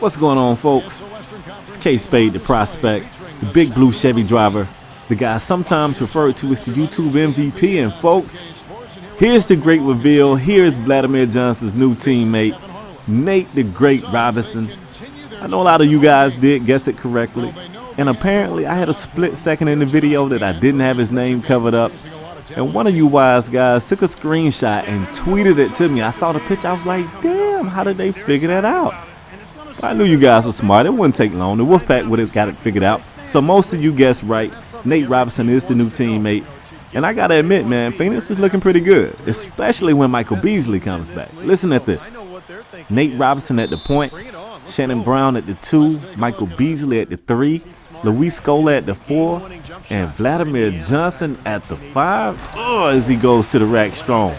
What's going on, folks? It's K.Spade the Prospect, the big blue Chevy driver, the guy sometimes referred to as the YouTube MVP. And folks, here's the great reveal. Here's Vladimir Johnson's new teammate, Nate the Great Robinson. I know a lot of you guys did guess it correctly, and apparently I had a split second in the video that I didn't have his name covered up, and one of you wise guys took a screenshot and tweeted it to me. I saw the picture, I was like, damn, how did they figure that out? I knew you guys were smart. It wouldn't take long. The Wolfpack would have got it figured out. So most of you guessed right. Nate Robinson is the new teammate. And I got to admit, man, Phoenix is looking pretty good, especially when Michael Beasley comes back. Listen at this. Nate Robinson at the point, Shannon Brown at the 2, Michael Beasley at the 3, Luis Scola at the 4, and Vladimir Johnson at the 5. Oh, as he goes to the rack strong.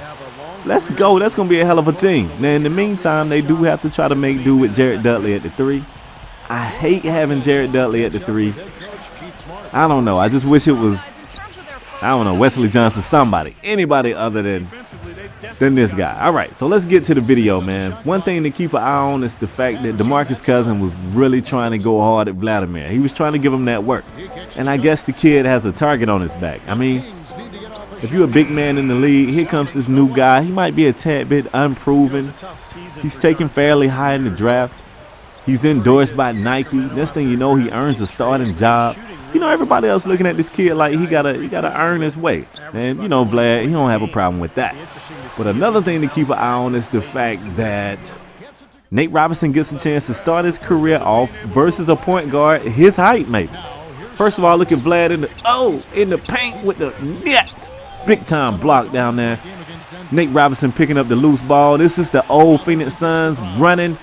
Let's go. That's going to be a hell of a team. Now, in the meantime, they do have to try to make do with Jared Dudley at the 3. I hate having Jared Dudley at the 3. I don't know. I just wish it was, I don't know, Wesley Johnson, somebody, anybody other than this guy. All right, so let's get to the video, man. One thing to keep an eye on is the fact that DeMarcus Cousins was really trying to go hard at Vladimir. He was trying to give him that work. And I guess the kid has a target on his back. I mean, if you're a big man in the league, here comes this new guy. He might be a tad bit unproven. He's taken fairly high in the draft. He's endorsed by Nike. Next thing you know, he earns a starting job. You know, everybody else looking at this kid like he gotta earn his way. And you know, Vlad, he don't have a problem with that. But another thing to keep an eye on is the fact that Nate Robinson gets a chance to start his career off versus a point guard his height, maybe. First of all, look at Vlad in the paint with the net. Big time block down there. Nate Robinson picking up the loose ball. This is the old Phoenix Suns running,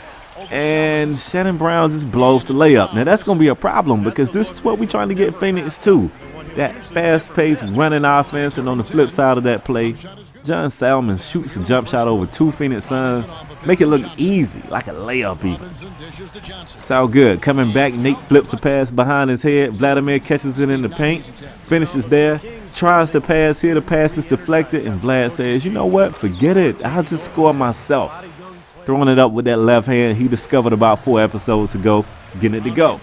and Shannon Brown just blows the layup. Now that's going to be a problem because this is what we're trying to get Phoenix to. That fast-paced running offense, and on the flip side of that play, John Salmon shoots a jump shot over 2 Phoenix Suns. Make it look easy, like a layup even. It's all good. Coming back, Nate flips a pass behind his head. Vladimir catches it in the paint, finishes there, tries to pass here. The pass is deflected, and Vlad says, you know what? Forget it. I'll just score myself. Throwing it up with that left hand he discovered about 4 episodes ago, getting it to go.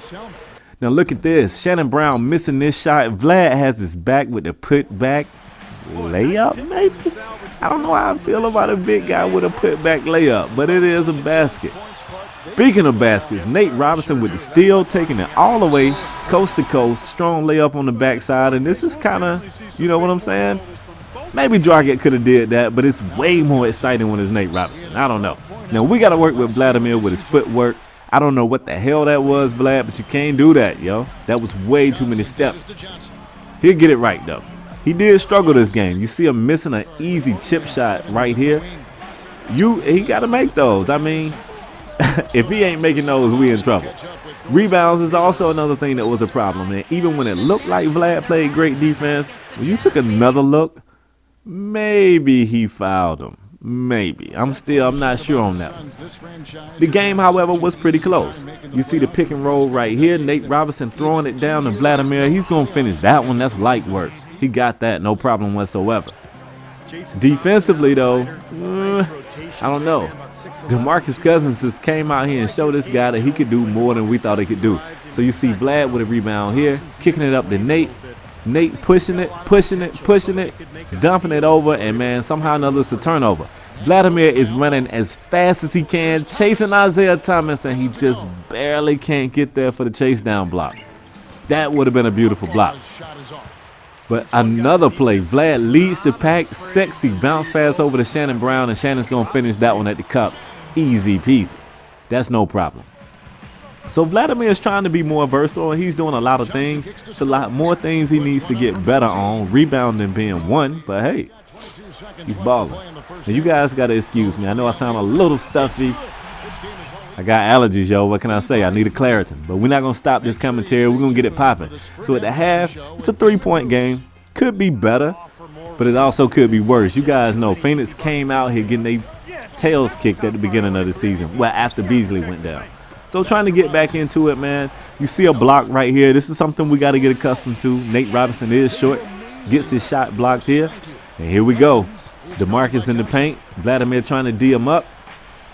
Now look at this. Shannon Brown missing this shot. Vlad has his back with the put-back layup, maybe? I don't know how I feel about a big guy with a put-back layup, but it is a basket. Speaking of baskets, Nate Robinson with the steal, taking it all the way coast to coast. Strong layup on the backside, and this is kind of, you know what I'm saying? Maybe Dragic could have did that, but it's way more exciting when it's Nate Robinson. I don't know. Now, we got to work with Vladimir with his footwork. I don't know what the hell that was, Vlad, but you can't do that, yo. That was way too many steps. He'll get it right, though. He did struggle this game. You see him missing an easy chip shot right here. He got to make those. I mean, if he ain't making those, we in trouble. Rebounds is also another thing that was a problem. And even when it looked like Vlad played great defense, when you took another look, maybe he fouled him. Maybe. I'm not sure on that one. The game, however, was pretty close. You see the pick and roll right here. Nate Robinson throwing it down to Vladimir. He's going to finish that one. That's light work. He got that. No problem whatsoever. Defensively, though, I don't know. DeMarcus Cousins just came out here and showed this guy that he could do more than we thought he could do. So you see Vlad with a rebound here, kicking it up to Nate. Nate pushing it, dumping it over, and man, somehow or another it's a turnover. Vladimir is running as fast as he can, chasing Isaiah Thomas, and he just barely can't get there for the chase down block. That would have been a beautiful block. But another play, Vlad leads the pack, sexy bounce pass over to Shannon Brown, and Shannon's going to finish that one at the cup. Easy peasy. That's no problem. So Vladimir is trying to be more versatile, and he's doing a lot of things. It's a lot more things he needs to get better on, rebounding being one, but hey, he's balling. Now you guys got to excuse me. I know I sound a little stuffy. I got allergies, yo. What can I say? I need a Claritin. But we're not going to stop this commentary. We're going to get it popping. So at the half, it's a 3-point game. Could be better, but it also could be worse. You guys know Phoenix came out here getting their tails kicked at the beginning of the season, well, after Beasley went down. So trying to get back into it, man. You see a block right here. This is something we got to get accustomed to. Nate Robinson is short. Gets his shot blocked here. And here we go. DeMarcus in the paint. Vladimir trying to D him up.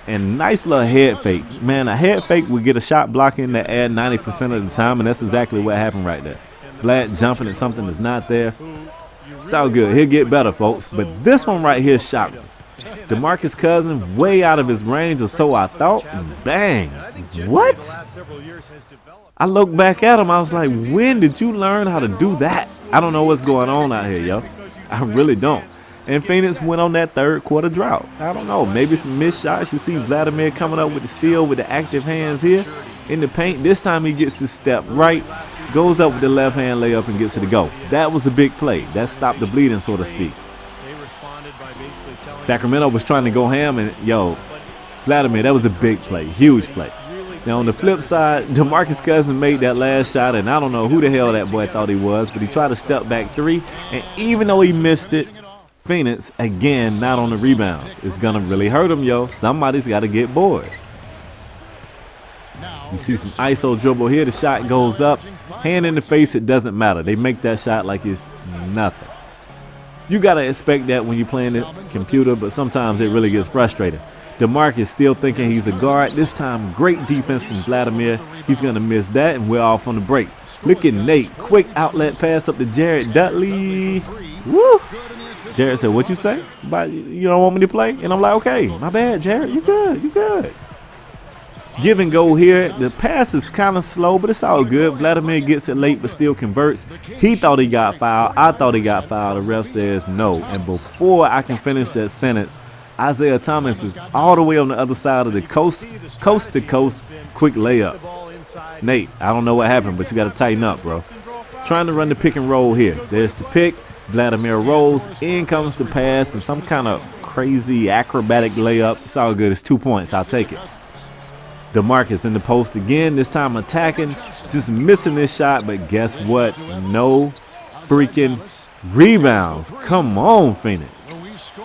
And nice little head fake. Man, a head fake would get a shot blocking that add 90% of the time, and that's exactly what happened right there. Vlad jumping at something that's not there. It's all good. He'll get better, folks. But this one right here shocked me. DeMarcus Cousins way out of his range, or so I thought. Bang. What? I looked back at him. I was like, when did you learn how to do that? I don't know what's going on out here, yo. I really don't. And Phoenix went on that third quarter drought. I don't know. Maybe some missed shots. You see Vladimir coming up with the steal with the active hands here in the paint. This time he gets his step right, goes up with the left hand layup and gets it to go. That was a big play. That stopped the bleeding, so to speak. Sacramento was trying to go ham, and yo, Vladimir, that was a big play, huge play. Now on the flip side, DeMarcus Cousins made that last shot, and I don't know who the hell that boy thought he was, but he tried to step back three, and even though he missed it, Phoenix, again, not on the rebounds. It's going to really hurt him, yo. Somebody's got to get boards. You see some ISO dribble here. The shot goes up. Hand in the face, it doesn't matter. They make that shot like it's nothing. You got to expect that when you're playing the computer, but sometimes it really gets frustrating. DeMarcus still thinking he's a guard. This time, great defense from Vladimir. He's going to miss that, and we're off on the break. Look at Nate. Quick outlet pass up to Jared Dudley. Woo! Jared said, what you say? About you don't want me to play? And I'm like, okay, my bad, Jared. You good. You good. Give and go here. The pass is kind of slow, but it's all good. Vladimir gets it late, but still converts. He thought he got fouled. I thought he got fouled. The ref says no. And before I can finish that sentence, Isaiah Thomas is all the way on the other side of the coast to coast, quick layup. Nate, I don't know what happened, but you got to tighten up, bro. Trying to run the pick and roll here. There's the pick. Vladimir rolls. In comes the pass and some kind of crazy acrobatic layup. It's all good. It's 2 points. I'll take it. DeMarcus in the post again. This time attacking. Just missing this shot, but guess what? No freaking rebounds. Come on, Phoenix.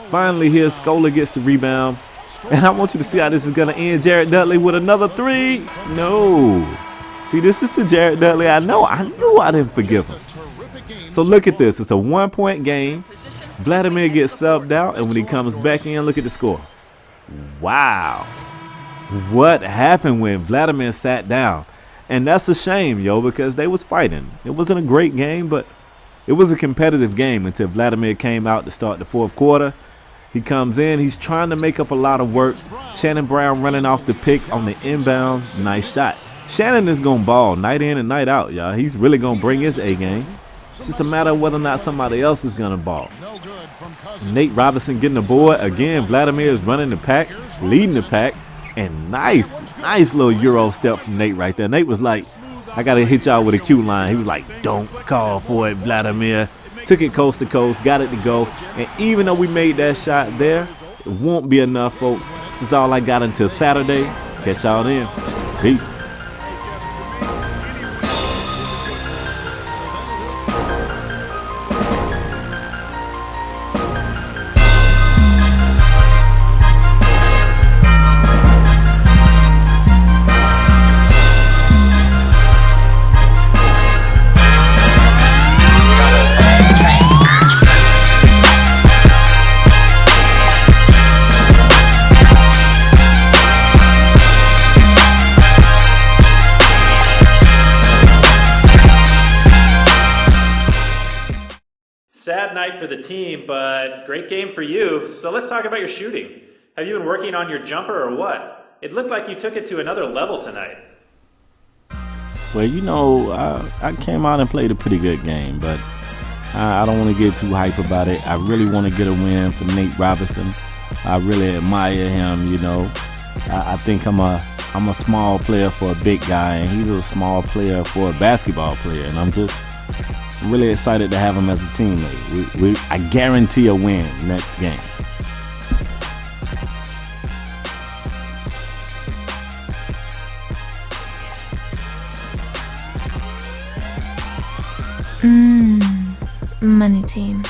Finally here, Scola gets the rebound. And I want you to see how this is going to end. Jared Dudley with another three. No. See, this is the Jared Dudley I know. I knew I didn't forgive him. So look at this. It's a 1 point game. Vladimir gets subbed out, and when he comes back in, look at the score. Wow. What happened when Vladimir sat down? And that's a shame, yo, because they was fighting. It wasn't a great game, but it was a competitive game until Vladimir came out to start the fourth quarter. He comes in. He's trying to make up a lot of work. Shannon Brown running off the pick on the inbound. Nice shot. Shannon is going to ball night in and night out, y'all. He's really going to bring his A game. It's just a matter of whether or not somebody else is going to ball. Nate Robinson getting the board. Again, Vladimir is running the pack, leading the pack. And nice little Euro step from Nate right there. Nate was like, I got to hit y'all with a cute line. He was like, don't call for it, Vladimir. Took it coast to coast, got it to go. And even though we made that shot there, it won't be enough, folks. This is all I got until Saturday. Catch y'all then. Peace. Sad night for the team, but great game for you. So let's talk about your shooting. Have you been working on your jumper or what? It looked like you took it to another level tonight. Well, you know, I came out and played a pretty good game, but I don't want to get too hype about it. I really want to get a win for Nate Robinson. I really admire him, you know. I think I'm a small player for a big guy, and he's a small player for a basketball player, and I'm just really excited to have him as a teammate. I guarantee a win next game. Money team.